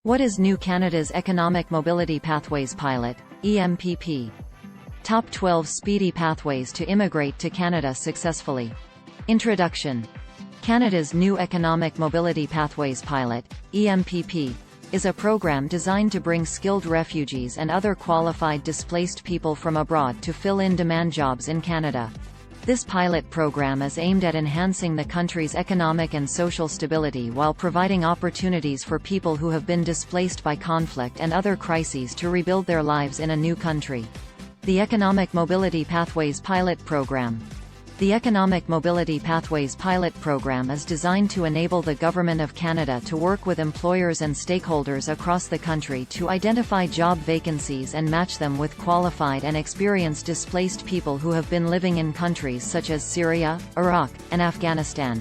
What is New Canada's Economic Mobility Pathways Pilot, EMPP? Top 12 Speedy Pathways to Immigrate to Canada Successfully. Introduction. Canada's New Economic Mobility Pathways Pilot, EMPP, is a program designed to bring skilled refugees and other qualified displaced people from abroad to fill in demand jobs in Canada. This pilot program is aimed at enhancing the country's economic and social stability while providing opportunities for people who have been displaced by conflict and other crises to rebuild their lives in a new country. The Economic Mobility Pathways Pilot Program. The Economic Mobility Pathways Pilot Program is designed to enable the Government of Canada to work with employers and stakeholders across the country to identify job vacancies and match them with qualified and experienced displaced people who have been living in countries such as Syria, Iraq, and Afghanistan.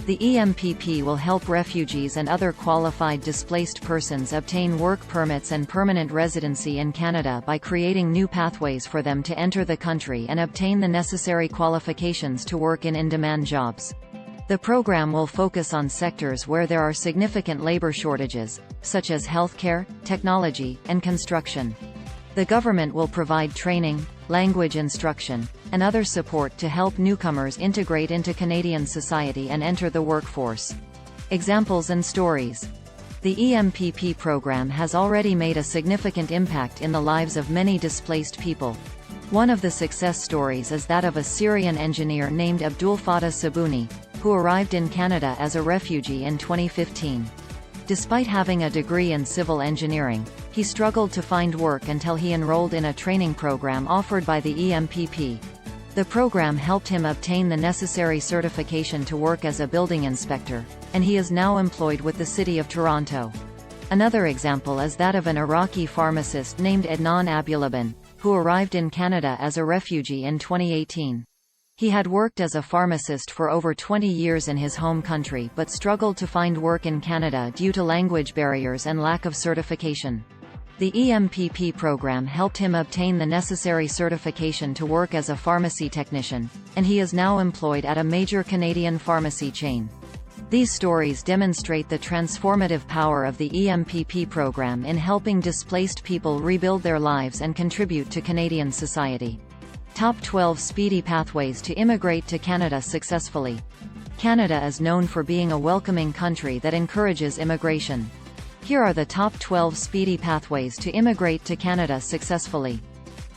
The EMPP will help refugees and other qualified displaced persons obtain work permits and permanent residency in Canada by creating new pathways for them to enter the country and obtain the necessary qualifications to work in in-demand jobs. The program will focus on sectors where there are significant labor shortages, such as healthcare, technology, and construction. The government will provide training, language instruction, and other support to help newcomers integrate into Canadian society and enter the workforce. Examples and stories. The EMPP program has already made a significant impact in the lives of many displaced people. One of the success stories is that of a Syrian engineer named Abdul Fattah Sabouni, who arrived in Canada as a refugee in 2015. Despite having a degree in civil engineering, he struggled to find work until he enrolled in a training program offered by the EMPP. The program helped him obtain the necessary certification to work as a building inspector, and he is now employed with the City of Toronto. Another example is that of an Iraqi pharmacist named Adnan Abulaban, who arrived in Canada as a refugee in 2018. He had worked as a pharmacist for over 20 years in his home country but struggled to find work in Canada due to language barriers and lack of certification. The EMPP program helped him obtain the necessary certification to work as a pharmacy technician, and he is now employed at a major Canadian pharmacy chain. These stories demonstrate the transformative power of the EMPP program in helping displaced people rebuild their lives and contribute to Canadian society. Top 12 Speedy Pathways to Immigrate to Canada Successfully. Canada is known for being a welcoming country that encourages immigration. Here are the top 12 speedy pathways to immigrate to Canada successfully.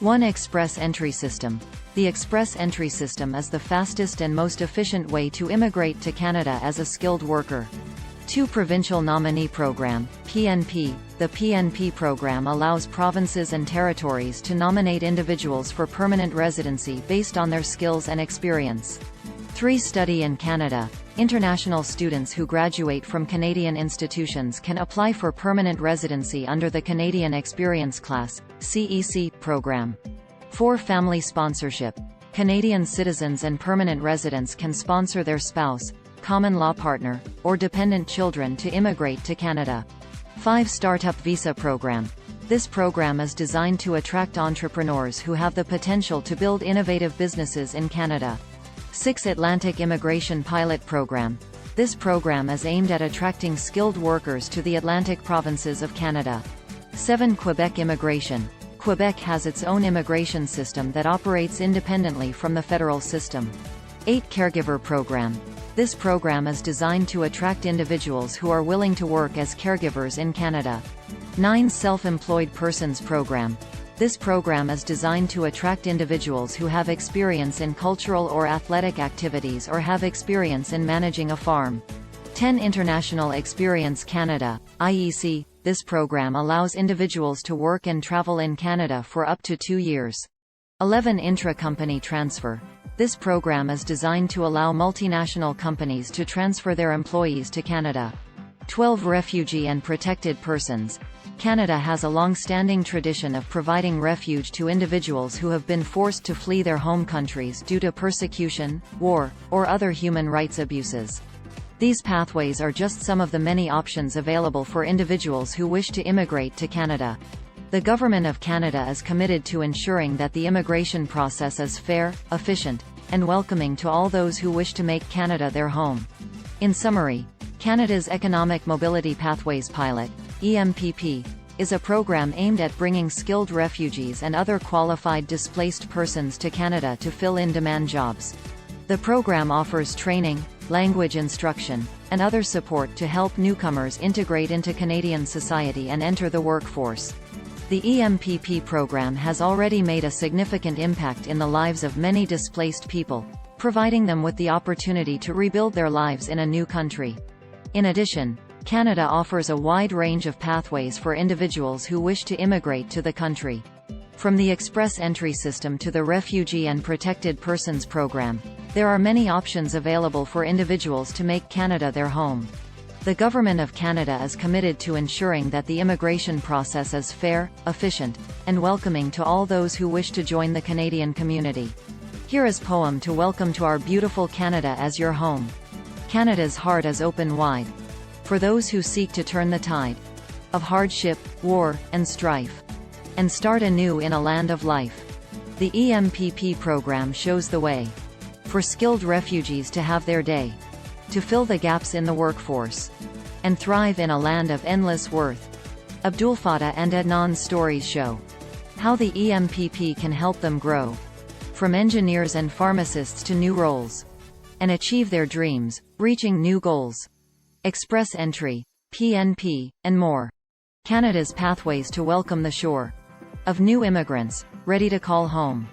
1. Express Entry System. The Express Entry System is the fastest and most efficient way to immigrate to Canada as a skilled worker. 2. Provincial Nominee Program, PNP. The PNP program allows provinces and territories to nominate individuals for permanent residency based on their skills and experience. 3. Study in Canada. International students who graduate from Canadian institutions can apply for permanent residency under the Canadian Experience Class (CEC) program. 4. Family Sponsorship. Canadian citizens and permanent residents can sponsor their spouse, common law partner, or dependent children to immigrate to Canada. 5. Startup Visa Program. This program is designed to attract entrepreneurs who have the potential to build innovative businesses in Canada. 6. Atlantic Immigration Pilot Program. This program is aimed at attracting skilled workers to the Atlantic provinces of Canada. 7. Quebec Immigration. Quebec has its own immigration system that operates independently from the federal system. 8. Caregiver Program. This program is designed to attract individuals who are willing to work as caregivers in Canada. 9. Self-Employed Persons Program. This program is designed to attract individuals who have experience in cultural or athletic activities or have experience in managing a farm. 10. International Experience Canada, IEC. This program allows individuals to work and travel in Canada for up to 2 years. 11. Intra-Company Transfer. This program is designed to allow multinational companies to transfer their employees to Canada. 12. Refugee and Protected Persons. Canada has a long-standing tradition of providing refuge to individuals who have been forced to flee their home countries due to persecution, war, or other human rights abuses. These pathways are just some of the many options available for individuals who wish to immigrate to Canada. The Government of Canada is committed to ensuring that the immigration process is fair, efficient, and welcoming to all those who wish to make Canada their home. In summary, Canada's Economic Mobility Pathways Pilot, EMPP, is a program aimed at bringing skilled refugees and other qualified displaced persons to Canada to fill in-demand jobs. The program offers training, language instruction, and other support to help newcomers integrate into Canadian society and enter the workforce. The EMPP program has already made a significant impact in the lives of many displaced people, providing them with the opportunity to rebuild their lives in a new country. In addition, Canada offers a wide range of pathways for individuals who wish to immigrate to the country. From the express entry system to the Refugee and Protected Persons Program, there are many options available for individuals to make Canada their home. The Government of Canada is committed to ensuring that the immigration process is fair, efficient, and welcoming to all those who wish to join the Canadian community. Here is poem to welcome to our beautiful Canada as your home. Canada's heart is open wide for those who seek to turn the tide of hardship, war, and strife, and start anew in a land of life. The EMPP program shows the way for skilled refugees to have their day, to fill the gaps in the workforce, and thrive in a land of endless worth. Abdulfatah and Adnan's stories show how the EMPP can help them grow, from engineers and pharmacists to new roles, and achieve their dreams, reaching new goals. Express entry, PNP, and more. Canada's pathways to welcome the shore of new immigrants, ready to call home,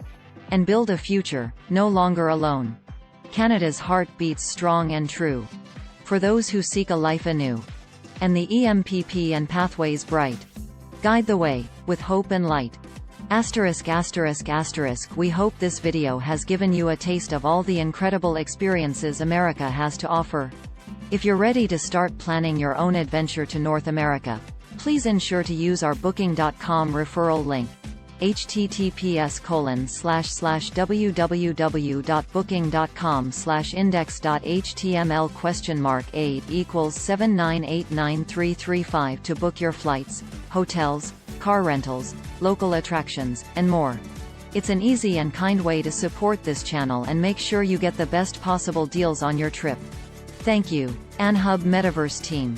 and build a future, no longer alone. Canada's heart beats strong and true for those who seek a life anew, and the EMPP and pathways bright guide the way, with hope and light. ******. We hope this video has given you a taste of all the incredible experiences America has to offer. If you're ready to start planning your own adventure to North America, please ensure to use our Booking.com referral link, https://www.booking.com/index.html?aid equals 7989335 to book your flights, hotels, car rentals, local attractions, and more. It's an easy and kind way to support this channel and make sure you get the best possible deals on your trip. Thank you, AnHub Metaverse team.